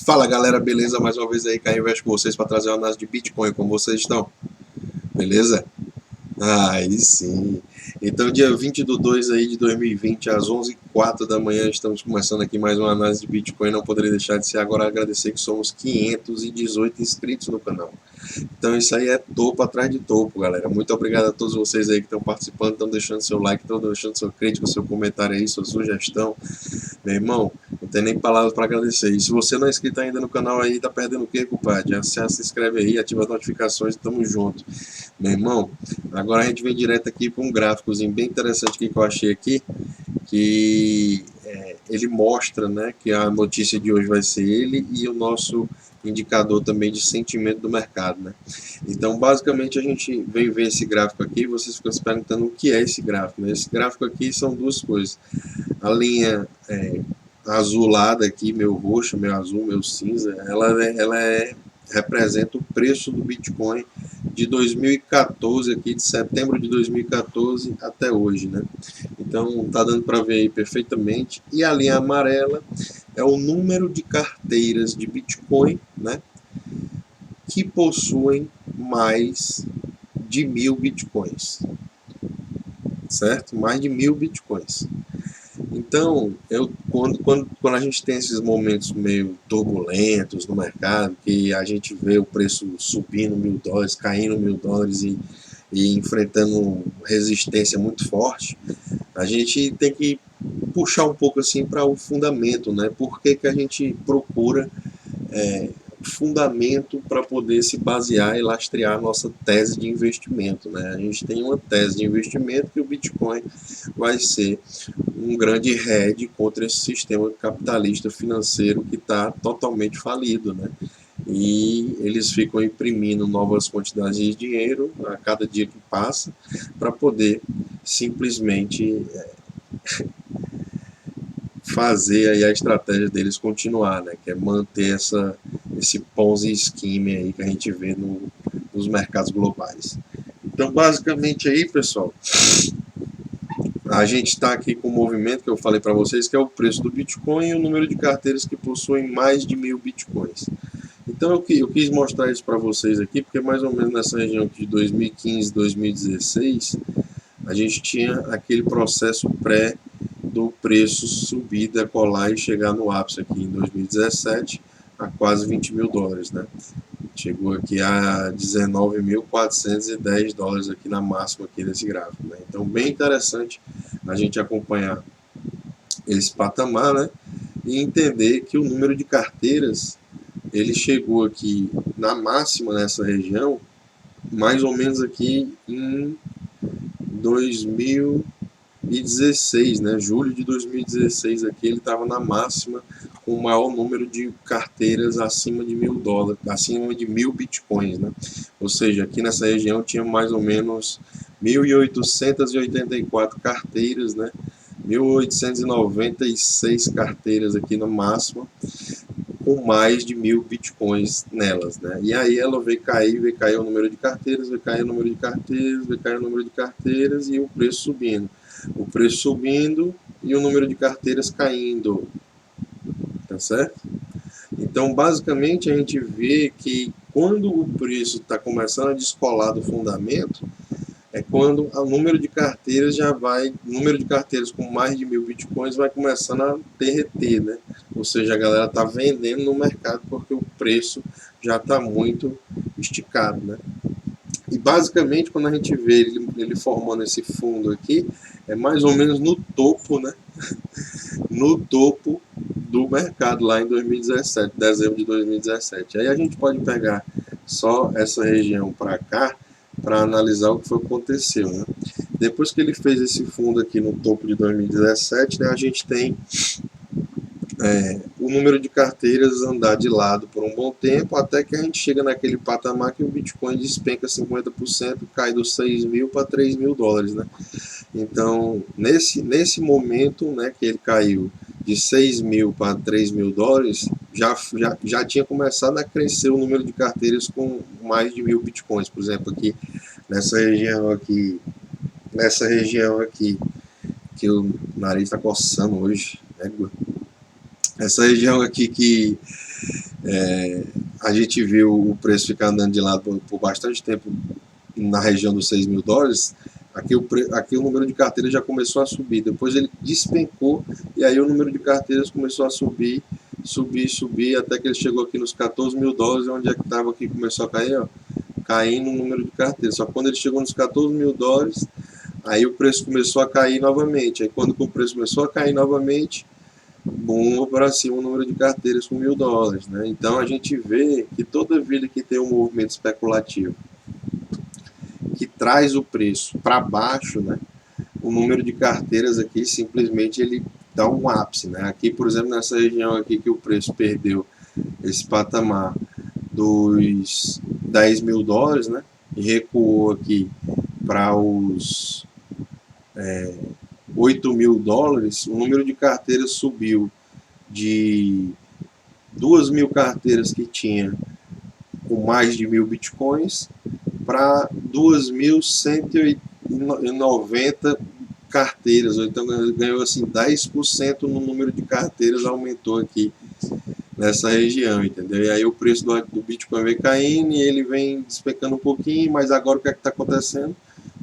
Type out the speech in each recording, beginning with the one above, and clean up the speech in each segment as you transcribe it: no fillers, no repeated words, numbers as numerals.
Fala galera, beleza? Mais uma vez aí, Caio Invest com vocês para trazer uma análise de Bitcoin. Como vocês estão? Beleza? Aí sim. Então, dia 20 de 2 aí de 2020, às 11h04 da manhã, estamos começando aqui mais uma análise de Bitcoin. Não poderia deixar de ser agora agradecer que somos 518 inscritos no canal. Então isso aí é topo atrás de topo, galera. Muito obrigado a todos vocês aí que estão participando, estão deixando seu like, estão deixando sua crítica, seu comentário aí, sua sugestão. Meu irmão, não tem nem palavras para agradecer. E se você não é inscrito ainda no canal aí, tá perdendo o quê, compadre? Já se inscreve aí, ativa as notificações e tamo junto. Meu irmão, agora a gente vem direto aqui para um gráficozinho bem interessante que eu achei aqui, que ele mostra, né, que a notícia de hoje vai ser ele e o nosso indicador também de sentimento do mercado, né? Então, basicamente, a gente vem ver esse gráfico aqui e vocês ficam se perguntando o que é esse gráfico, né? Esse gráfico aqui são duas coisas. A linha azulada aqui, meu roxo, meu azul, meu cinza, representa o preço do Bitcoin de 2014, aqui de setembro de 2014 até hoje, né? Então tá dando para ver aí perfeitamente. E a linha amarela é o número de carteiras de Bitcoin, né, que possuem mais de 1000 Bitcoins, certo? Mais de 1000 Bitcoins. Então, quando a gente tem esses momentos meio turbulentos no mercado, que a gente vê o preço subindo $1000, caindo $1000 e enfrentando resistência muito forte, a gente tem que puxar um pouco assim para o fundamento, né? Por que a gente procura fundamento para poder se basear e lastrear a nossa tese de investimento, né? A gente tem uma tese de investimento que o Bitcoin vai ser um grande hedge contra esse sistema capitalista financeiro que está totalmente falido, né? E eles ficam imprimindo novas quantidades de dinheiro a cada dia que passa para poder simplesmente fazer aí a estratégia deles continuar, né? Que é manter esse Ponzi scheme aí que a gente vê nos mercados globais. Então, basicamente aí, pessoal, a gente está aqui com o movimento que eu falei para vocês, que é o preço do Bitcoin e o número de carteiras que possuem mais de 1000 Bitcoins. Então eu quis mostrar isso para vocês aqui, porque mais ou menos nessa região de 2015, 2016, a gente tinha aquele processo pré do preço subir, decolar e chegar no ápice aqui em 2017 a quase $20.000, né? Chegou aqui a $19.410 aqui na máxima aqui desse gráfico, né? Então bem interessante a gente acompanhar esse patamar, né? E entender que o número de carteiras ele chegou aqui na máxima nessa região mais ou menos aqui em 2016, né? Julho de 2016 aqui ele estava na máxima com o maior número de carteiras acima de $1000, acima de 1000 bitcoins, né? Ou seja, aqui nessa região tinha mais ou menos 1884 carteiras, né? 1896 carteiras aqui no máximo, com mais de 1000 bitcoins nelas, né? E aí ela veio cair o número de carteiras, veio cair o número de carteiras, veio cair o número de carteiras e o preço subindo. O preço subindo e o número de carteiras caindo, tá certo? Então, basicamente, a gente vê que quando o preço está começando a descolar do fundamento, é quando o número de carteiras o número de carteiras com mais de 1000 bitcoins vai começando a derreter, né? Ou seja, a galera está vendendo no mercado porque o preço já está muito esticado, né? E basicamente, quando a gente vê ele formando esse fundo aqui, é mais ou menos no topo, né? No topo do mercado lá em 2017, dezembro de 2017. Aí a gente pode pegar só essa região para cá para analisar o que foi que aconteceu, né? Depois que ele fez esse fundo aqui no topo de 2017, né, a gente tem o número de carteiras andar de lado por um bom tempo, até que a gente chega naquele patamar que o Bitcoin despenca 50%, cai dos 6.000 para $3.000, né? Então, nesse momento, né, que ele caiu de 6.000 para $3.000, já tinha começado a crescer o número de carteiras com mais de 1000 bitcoins. Por exemplo, aqui nessa região aqui, que o nariz está coçando hoje, né? Essa região aqui que a gente viu o preço ficar andando de lado por bastante tempo na região dos US$ 6.000, aqui o número de carteiras já começou a subir. Depois ele despencou e aí o número de carteiras começou a subir, subir, até que ele chegou aqui nos US$ 14.000, onde é que estava aqui, começou a cair, ó, caindo o número de carteiras. Só que quando ele chegou nos US$ 14.000, aí o preço começou a cair novamente. Aí quando o preço começou a cair novamente, bomba para cima o número de carteiras com US$ 1.000, né? Então a gente vê que toda vida que tem um movimento especulativo que traz o preço para baixo, né? O número de carteiras aqui simplesmente ele dá um ápice, né? Aqui, por exemplo, nessa região aqui que o preço perdeu esse patamar dos US$ 10.000, né? E recuou aqui para os US$ 8.000, o número de carteiras subiu de 2.000 carteiras que tinha com mais de 1.000 bitcoins para 2.190 carteiras, ou então ganhou assim 10% no número de carteiras, aumentou aqui nessa região, entendeu? E aí o preço do Bitcoin vem caindo e ele vem despecando um pouquinho, mas agora o que é que está acontecendo?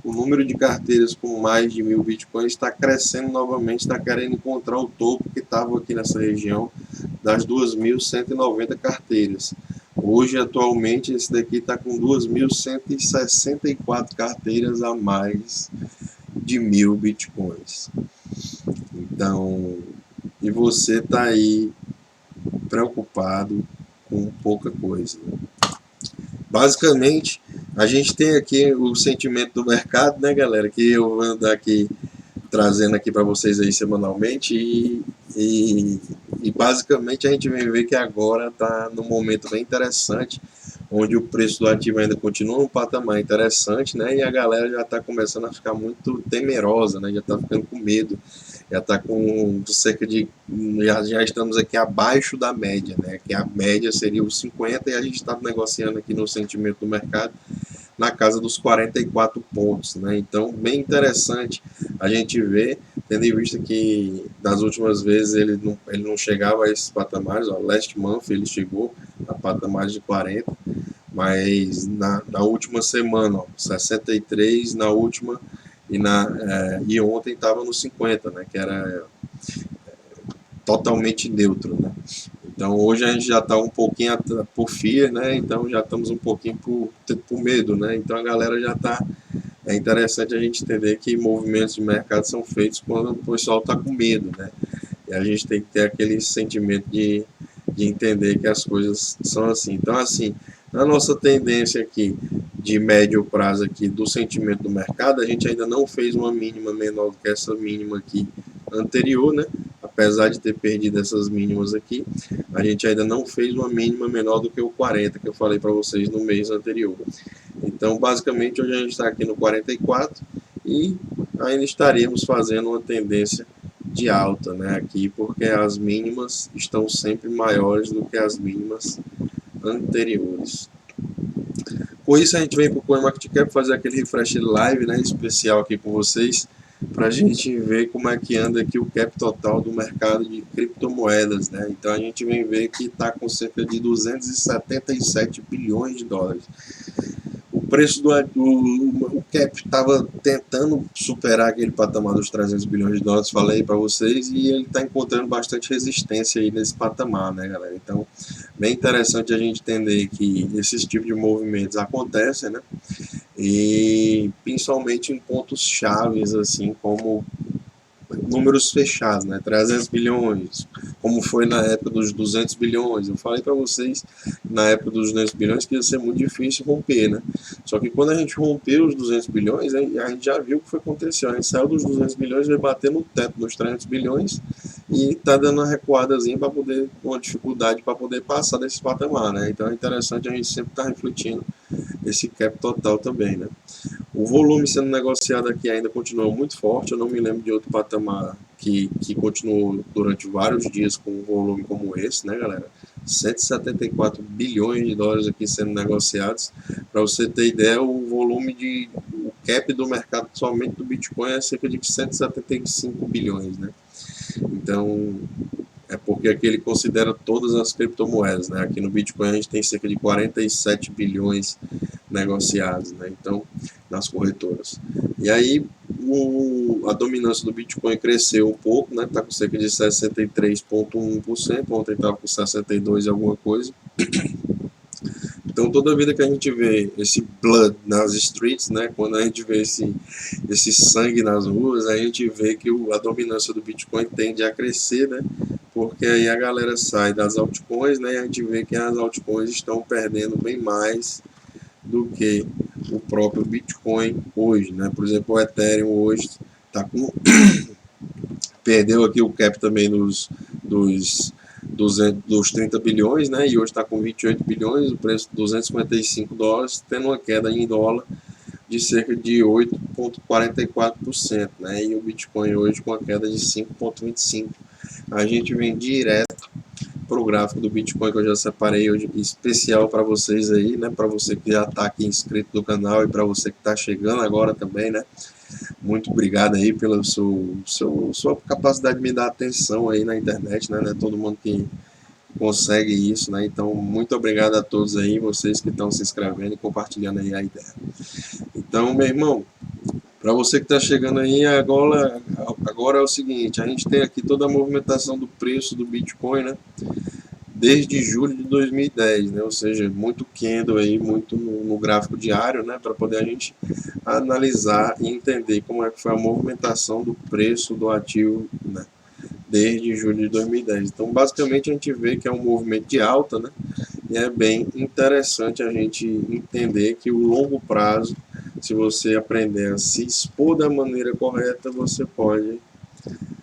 O número de carteiras com mais de 1.000 bitcoins está crescendo novamente, está querendo encontrar o topo que estava aqui nessa região das 2.190 carteiras. Hoje, atualmente, esse daqui está com 2.164 carteiras a mais de 1.000 bitcoins. Então, e você está aí preocupado com pouca coisa. Basicamente, a gente tem aqui o sentimento do mercado, né, galera, que eu vou andar aqui trazendo aqui para vocês aí semanalmente e basicamente a gente vem ver que agora está num momento bem interessante, onde o preço do ativo ainda continua num patamar interessante, né, e a galera já está começando a ficar muito temerosa, né, já está ficando com medo, já está com cerca de, já estamos aqui abaixo da média, né, que a média seria os 50 e a gente está negociando aqui no sentimento do mercado na casa dos 44 pontos, né? Então, bem interessante a gente ver, tendo em vista que das últimas vezes ele não chegava a esses patamares, ó, last month ele chegou a patamares de 40, mas na última semana, ó, 63 na última, e ontem estava no 50, né? Que era totalmente neutro, né? Então hoje a gente já está um pouquinho por fear, né? Então já estamos um pouquinho por medo, né? Então a galera já está. É interessante a gente entender que movimentos de mercado são feitos quando o pessoal está com medo, né? E a gente tem que ter aquele sentimento de entender que as coisas são assim. Então, assim, na nossa tendência aqui de médio prazo aqui do sentimento do mercado, a gente ainda não fez uma mínima menor do que essa mínima aqui anterior, né? Apesar de ter perdido essas mínimas aqui, a gente ainda não fez uma mínima menor do que o 40 que eu falei para vocês no mês anterior. Então, basicamente, hoje a gente está aqui no 44 e ainda estaríamos fazendo uma tendência de alta, né, aqui, porque as mínimas estão sempre maiores do que as mínimas anteriores. Com isso, a gente vem para o CoinMarketCap fazer aquele refresh live, né, especial aqui com vocês, para a gente ver como é que anda aqui o cap total do mercado de criptomoedas, né? Então a gente vem ver que está com cerca de 277 bilhões de dólares. O preço o cap estava tentando superar aquele patamar dos 300 bilhões de dólares, falei para vocês, e ele está encontrando bastante resistência aí nesse patamar, né, galera? Então, bem interessante a gente entender que esses tipos de movimentos acontecem, né? E principalmente em pontos chaves, assim, como números fechados, né? 300 bilhões, como foi na época dos 200 bilhões. Eu falei para vocês na época dos 200 bilhões que ia ser muito difícil romper, né? Só que quando a gente rompeu os 200 bilhões, a gente já viu o que foi acontecendo. A gente saiu dos 200 bilhões, veio bater no teto dos 300 bilhões e tá dando uma recuadazinha para poder, uma dificuldade para poder passar desse patamar, né? Então é interessante a gente sempre estar refletindo esse cap total também, né? O volume sendo negociado aqui ainda continua muito forte. Eu não me lembro de outro patamar que continuou durante vários dias com um volume como esse, né, galera? 174 bilhões de dólares aqui sendo negociados. Para você ter ideia, o cap do mercado somente do Bitcoin é cerca de 175 bilhões, né? Então, porque aqui ele considera todas as criptomoedas, né? Aqui no Bitcoin a gente tem cerca de 47 bilhões negociados, né? Então, nas corretoras. E aí, a dominância do Bitcoin cresceu um pouco, né? Está com cerca de 63,1%, ontem estava com 62 e alguma coisa. Então, toda vida que a gente vê esse blood nas streets, né, quando a gente vê esse sangue nas ruas, a gente vê que a dominância do Bitcoin tende a crescer, né, porque aí a galera sai das altcoins, né, e a gente vê que as altcoins estão perdendo bem mais do que o próprio Bitcoin hoje, né. Por exemplo, o Ethereum hoje está com perdeu aqui o cap também dos 30 bilhões, né? E hoje está com 28 bilhões, o preço de 255 dólares, tendo uma queda em dólar de cerca de 8,44%, né? E o Bitcoin hoje com a queda de 5,25%. A gente vem direto para o gráfico do Bitcoin que eu já separei hoje aqui, especial para vocês aí, né? Para você que já está aqui inscrito no canal e para você que está chegando agora também, né? Muito obrigado aí pela sua capacidade de me dar atenção aí na internet, né? Não é todo mundo que consegue isso, né? Então, muito obrigado a todos aí, vocês que estão se inscrevendo e compartilhando aí a ideia. Então, meu irmão, para você que está chegando aí, agora é o seguinte, a gente tem aqui toda a movimentação do preço do Bitcoin, né? Desde julho de 2010, né? Ou seja, muito candle aí, muito no gráfico diário, né? Para poder a gente analisar e entender como é que foi a movimentação do preço do ativo, né? Desde julho de 2010. Então, basicamente, a gente vê que é um movimento de alta, né? E é bem interessante a gente entender que o longo prazo, se você aprender a se expor da maneira correta, você pode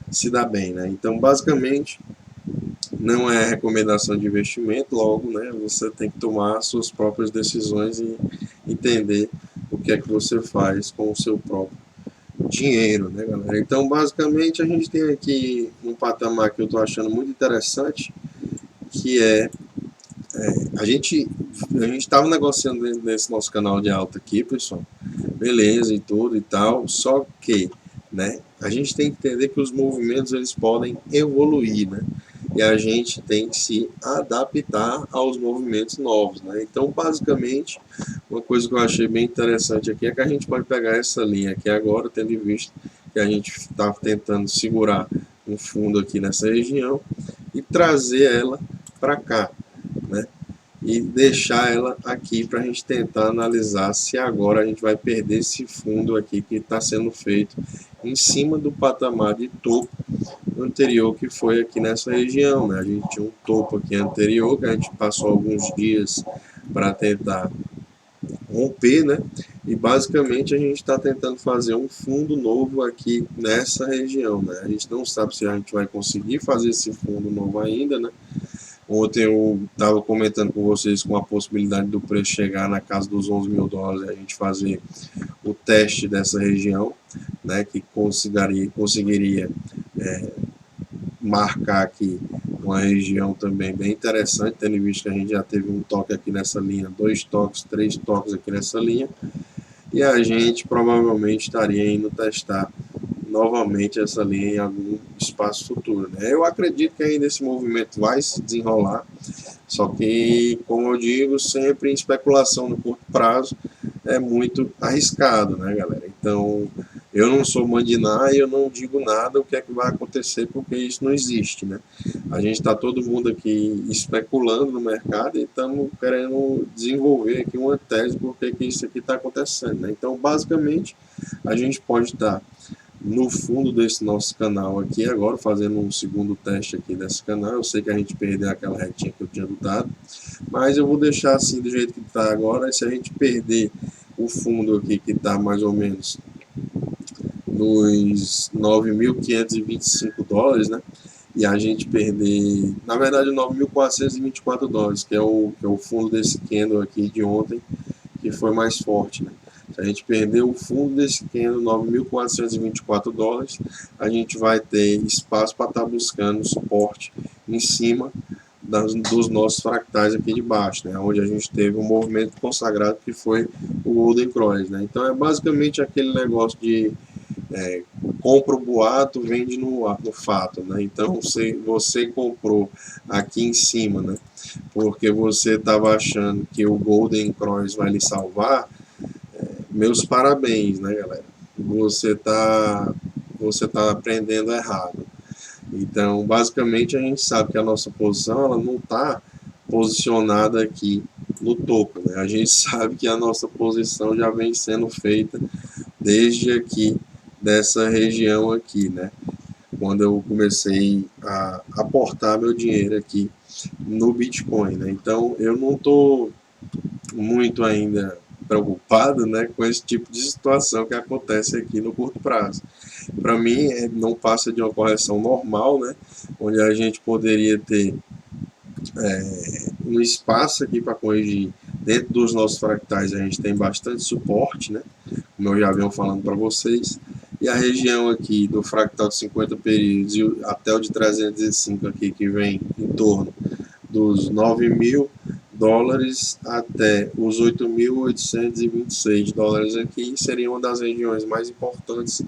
se dar bem, né? Então, basicamente, não é recomendação de investimento, logo, né, você tem que tomar suas próprias decisões e entender o que é que você faz com o seu próprio dinheiro, né, galera? Então, basicamente, a gente tem aqui um patamar que eu estou achando muito interessante, que a gente estava negociando nesse nosso canal de alta aqui, pessoal, beleza e tudo e tal, só que, né, a gente tem que entender que os movimentos eles podem evoluir, né? E a gente tem que se adaptar aos movimentos novos, né? Então, basicamente, uma coisa que eu achei bem interessante aqui é que a gente pode pegar essa linha aqui agora, tendo em vista que a gente está tentando segurar um fundo aqui nessa região e trazer ela para cá, né? E deixar ela aqui para a gente tentar analisar se agora a gente vai perder esse fundo aqui que está sendo feito em cima do patamar de topo anterior que foi aqui nessa região, né? A gente tinha um topo aqui anterior que a gente passou alguns dias para tentar romper, né? E basicamente a gente está tentando fazer um fundo novo aqui nessa região, né? A gente não sabe se a gente vai conseguir fazer esse fundo novo ainda, né? Ontem eu estava comentando com vocês com a possibilidade do preço chegar na casa dos 11 mil dólares e a gente fazer o teste dessa região, né, que conseguiria marcar aqui uma região também bem interessante, tendo em vista que a gente já teve um toque aqui nessa linha, 2 toques, 3 toques aqui nessa linha, e a gente provavelmente estaria indo testar novamente essa linha em algum espaço futuro, né? Eu acredito que ainda esse movimento vai se desenrolar, só que, como eu digo, sempre em especulação no curto prazo é muito arriscado, né, galera? Então, eu não sou mãe de nada e eu não digo nada o que é que vai acontecer, porque isso não existe, né? A gente está todo mundo aqui especulando no mercado e estamos querendo desenvolver aqui uma tese por que isso aqui está acontecendo, né? Então, basicamente, a gente pode estar no fundo desse nosso canal aqui agora, fazendo um segundo teste aqui desse canal. Eu sei que a gente perdeu aquela retinha que eu tinha lutado, mas eu vou deixar assim do jeito que está agora. Se a gente perder o fundo aqui, que está mais ou menos nos 9.525 dólares, né? E a gente perder, na verdade, 9.424 dólares, que é o fundo desse candle aqui de ontem, que foi mais forte, né? Se a gente perder o fundo desse candle, 9.424 dólares, a gente vai ter espaço para estar buscando suporte em cima dos nossos fractais aqui de baixo, né? Onde a gente teve um movimento consagrado que foi o Golden Cross, né? Então é basicamente aquele negócio de compra o boato, vende no fato, né? Então, se você comprou aqui em cima, né? Porque você estava achando que o Golden Cross vai lhe salvar, meus parabéns, né, galera? Você tá aprendendo errado. Então, basicamente, a gente sabe que a nossa posição ela não está posicionada aqui no topo, né? A gente sabe que a nossa posição já vem sendo feita desde aqui dessa região aqui, né? Quando eu comecei a aportar meu dinheiro aqui no Bitcoin, né? Então, eu não estou muito ainda preocupado, né, com esse tipo de situação que acontece aqui no curto prazo. Para mim, não passa de uma correção normal, né, onde a gente poderia ter um espaço aqui para corrigir. Dentro dos nossos fractais a gente tem bastante suporte, né, como eu já venho falando para vocês. E a região aqui do fractal de 50 períodos e até o de 305 aqui, que vem em torno dos 9.000 dólares até os 8.826 dólares aqui, seria uma das regiões mais importantes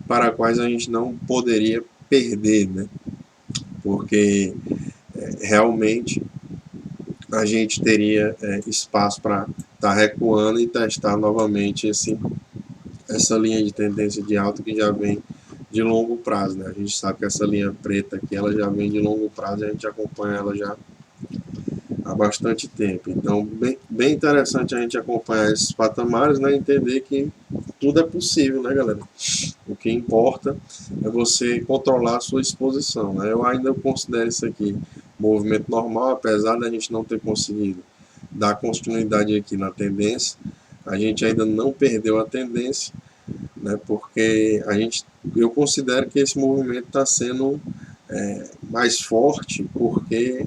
para as quais a gente não poderia perder, né? Porque realmente a gente teria espaço para estar recuando e testar novamente essa linha de tendência de alta que já vem de longo prazo, né? A gente sabe que essa linha preta aqui, ela já vem de longo prazo e a gente acompanha ela já há bastante tempo. Então, bem interessante a gente acompanhar esses patamares, né? Entender que tudo é possível, né, galera? O que importa é você controlar a sua exposição, né? Eu ainda considero isso aqui movimento normal, apesar da gente não ter conseguido dar continuidade aqui na tendência. A gente ainda não perdeu a tendência, né? Porque eu considero que esse movimento está sendo mais forte, porque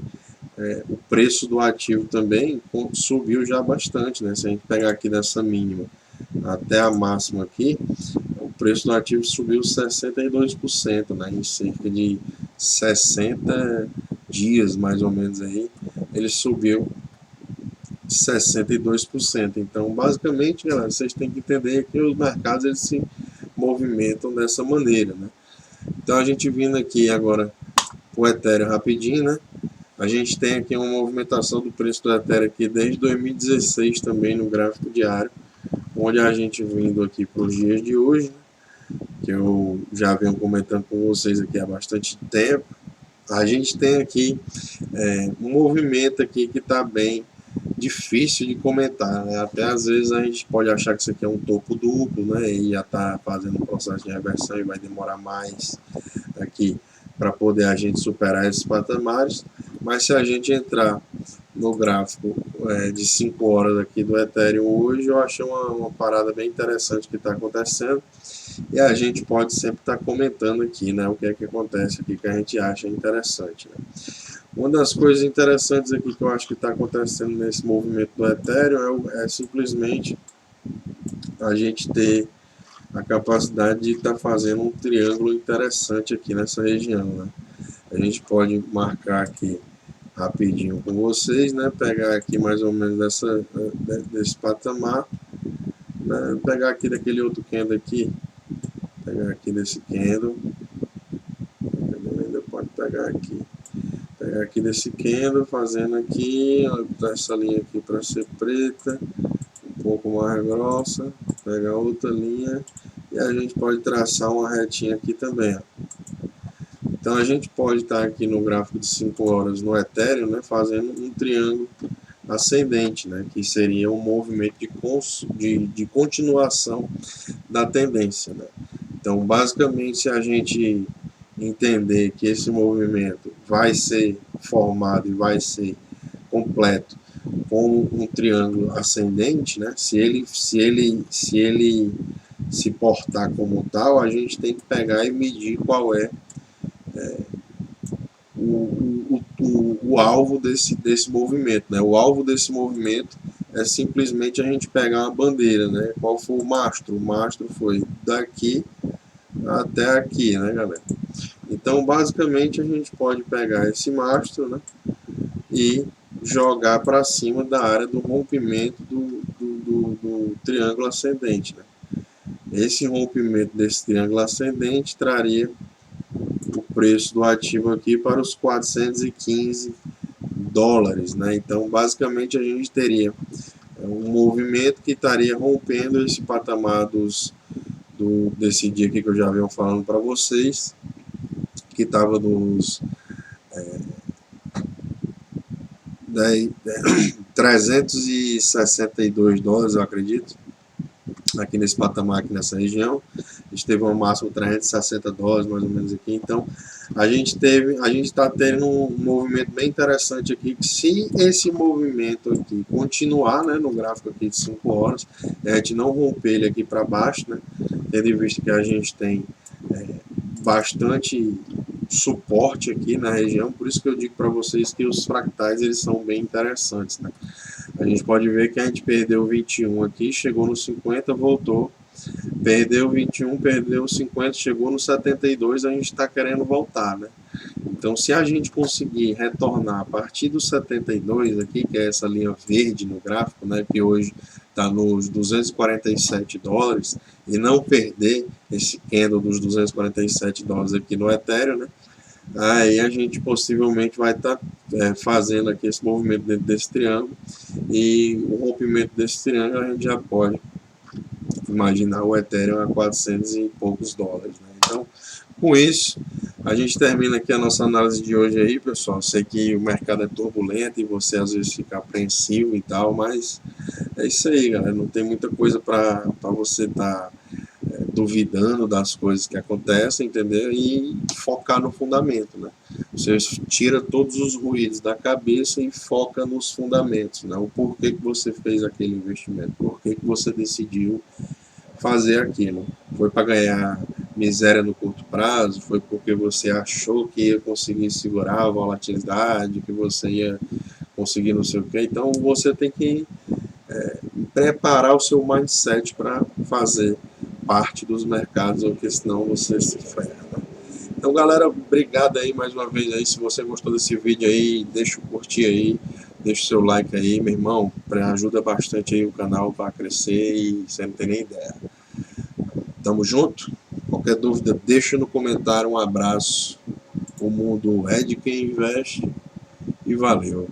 o preço do ativo também subiu já bastante, né? Se a gente pegar aqui dessa mínima até a máxima aqui, o preço do ativo subiu 62%, né? Em cerca de 60 dias, mais ou menos aí, ele subiu 62%. Então, basicamente, galera, vocês têm que entender que os mercados eles se movimentam dessa maneira, né? Então, a gente vindo aqui agora o Ethereum rapidinho, né? A gente tem aqui uma movimentação do preço do Ethereum aqui desde 2016 também no gráfico diário, onde a gente vindo aqui para os dias de hoje, né, que eu já venho comentando com vocês aqui há bastante tempo, a gente tem aqui um movimento aqui que está bem difícil de comentar, né? Até às vezes a gente pode achar que isso aqui é um topo duplo, né? E já está fazendo um processo de reversão e vai demorar mais aqui para poder a gente superar esses patamares. Mas se a gente entrar no gráfico de 5 horas aqui do Ethereum hoje, eu acho uma parada bem interessante que está acontecendo. E a gente pode sempre estar comentando aqui, né, o que é que acontece aqui que a gente acha interessante, né? Uma das coisas interessantes aqui que eu acho que está acontecendo nesse movimento do Ethereum é simplesmente a gente ter a capacidade de estar fazendo um triângulo interessante aqui nessa região, né? A gente pode marcar aqui rapidinho com vocês, né? Pegar aqui mais ou menos desse patamar, né? Pegar aqui daquele outro candle aqui, pegar aqui desse candle, ainda pode pegar aqui desse candle, fazendo aqui, essa linha aqui para ser preta, um pouco mais grossa, pegar outra linha e a gente pode traçar uma retinha aqui também, ó. Então a gente pode estar aqui no gráfico de 5 horas no Ethereum, né, fazendo um triângulo ascendente, né, que seria um movimento de continuação da tendência, né. Então basicamente, se a gente entender que esse movimento vai ser formado e vai ser completo com um triângulo ascendente, né, se ele se portar como tal, a gente tem que pegar e medir qual é o alvo desse movimento, né? O alvo desse movimento é simplesmente a gente pegar uma bandeira, né? Qual foi o mastro? O mastro foi daqui até aqui, né, galera? Então, basicamente, a gente pode pegar esse mastro, né, e jogar para cima da área do rompimento do triângulo ascendente, né? Esse rompimento desse triângulo ascendente traria o preço do ativo aqui para os 415 dólares, né? Então, basicamente, a gente teria um movimento que estaria rompendo esse patamar desse dia aqui que eu já venho falando para vocês, que estava nos 362 dólares, eu acredito, aqui nesse patamar, aqui nessa região. A gente teve uma máxima de 360 dólares, mais ou menos aqui. Então, a gente está tendo um movimento bem interessante aqui, que se esse movimento aqui continuar, né, no gráfico aqui de 5 horas, a gente não romper ele aqui para baixo, né, tendo em vista que a gente tem bastante suporte aqui na região, por isso que eu digo para vocês que os fractais eles são bem interessantes, né? A gente pode ver que a gente perdeu 21 aqui, chegou no 50, voltou, perdeu 21, perdeu 50, chegou no 72, a gente está querendo voltar, né? Então, se a gente conseguir retornar a partir do 72 aqui, que é essa linha verde no gráfico, né, que hoje está nos 247 dólares, e não perder esse candle dos 247 dólares aqui no Ethereum, né, aí a gente possivelmente vai estar fazendo aqui esse movimento dentro desse triângulo, e o rompimento desse triângulo a gente já pode imaginar o Ethereum a 400 e poucos dólares, né? Então, com isso, a gente termina aqui a nossa análise de hoje aí, pessoal. Sei que o mercado é turbulento e você às vezes fica apreensivo e tal, mas é isso aí, galera. Não tem muita coisa para você estar duvidando das coisas que acontecem, entendeu? E focar no fundamento, né? Você tira todos os ruídos da cabeça e foca nos fundamentos, né? O porquê que você fez aquele investimento, porquê que você decidiu fazer aquilo. Foi para ganhar miséria no curto prazo? Foi porque você achou que ia conseguir segurar a volatilidade, que você ia conseguir não sei o quê? Então você tem que preparar o seu mindset para fazer parte dos mercados, ou que senão você se ferra. Então, galera, obrigado aí mais uma vez aí. Se você gostou desse vídeo aí, deixa o curtir aí, deixa o seu like aí, meu irmão, ajuda bastante aí o canal para crescer e você não tem nem ideia. Tamo junto? Qualquer dúvida, deixa no comentário. Um abraço. O mundo é de quem investe e valeu.